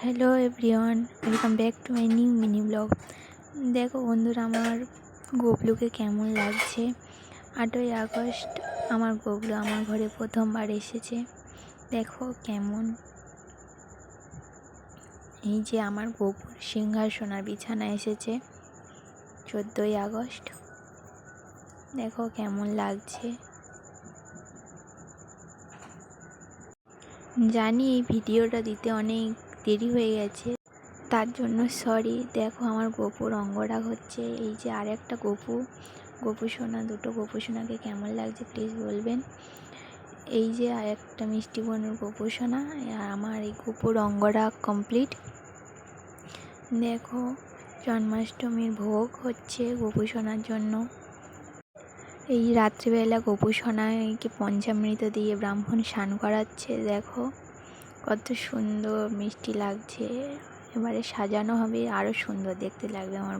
Hello everyone, welcome back to my new mini blog. দেখো বন্ধুরা, আমার গোবলুকে কেমন লাগছে। 8ই আগস্ট আমার গোবলু আমার ঘরে প্রথমবার এসেছে। দেখো কেমন, এই যে আমার গোবুর সিংহাসনার বিছানা এসেছে 14ই আগস্ট। দেখো কেমন লাগছে। জানি এই ভিডিওটা দিতে অনেক দেরি হয়ে গেছে, তার জন্য সরি। দেখো আমার গোপুর অঙ্গরাগ হচ্ছে। এই যে আর একটা গোপু সোনা, দুটো গোপু সোনাকে কেমন লাগছে প্লিজ বলবেন। এই যে আর একটা মিষ্টি বনুর গোপু সোনা, আর আমার এই গোপুর অঙ্গরাগ কমপ্লিট। দেখো জন্মাষ্টমীর ভোগ হচ্ছে গোপু সোনার জন্য। এই রাত্রিবেলা গোপু সোনাকে পঞ্চামৃত দিয়ে ব্রাহ্মণ স্নান করাচ্ছে। দেখো কত সুন্দর মিষ্টি লাগছে। এবারে সাজানো হবে, আরও সুন্দর দেখতে লাগবে আমার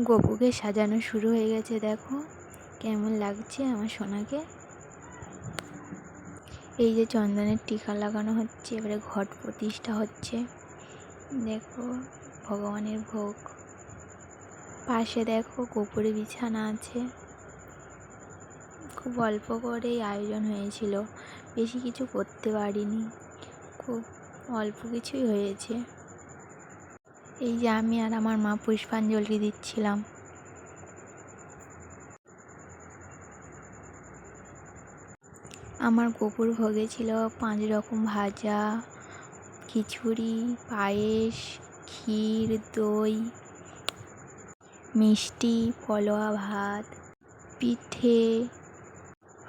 গোপুকে সাজানো শুরু হয়ে গেছে। দেখো কেমন লাগছে আমার সোনাকে। এই যে চন্দনের টিকা লাগানো হচ্ছে, এবারে ঘট প্রতিষ্ঠা হচ্ছে। দেখো ভগবানের ভোগ, পাশে দেখো গোপুরের বিছানা আছে। খুব অল্প করেই আয়োজন হয়েছিল, বেশি কিছু করতে পারিনি, খুব অল্প কিছুই হয়েছে। এই যে আমি আর আমার মা পুষ্পাঞ্জলি দিচ্ছিলাম। আমার গোপুর ভোগে ছিল 5 রকম ভাজা, খিচুড়ি, পায়েস, ক্ষীর, দই, মিষ্টি, পলোয়া ভাত, পিঠে,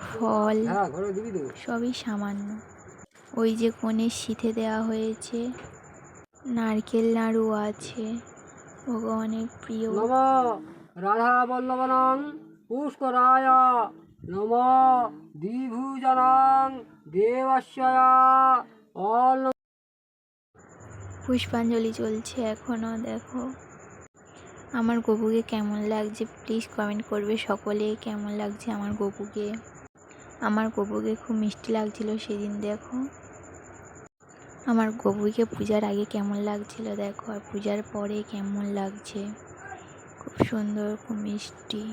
ফল, সবই সামান্য। ওই যে কোণের সিথে দেওয়া হয়েছে, নারকেল নাড়ু আছে, ভগবানের প্রিয়। রাধা বল্লভনং পুষ্করায় নম দ্বিভুজনং দেবস্যয়া অল। পুষ্পাঞ্জলি চলছে এখনো। দেখো আমার গপুকে কেমন লাগছে প্লিজ কমেন্ট করবে সকলে। কেমন লাগছে আমার গপুকে। আমার গপুকে খুব মিষ্টি লাগছিল সেদিন। দেখো আমার গপুকে পূজার আগে কেমন লাগছিল, দেখো আর পূজার পরে কেমন লাগছে। খুব সুন্দর, খুব মিষ্টি।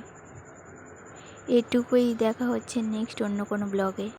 এটুকুই, দেখা হচ্ছে নেক্সট অন্য কোনো ব্লগে।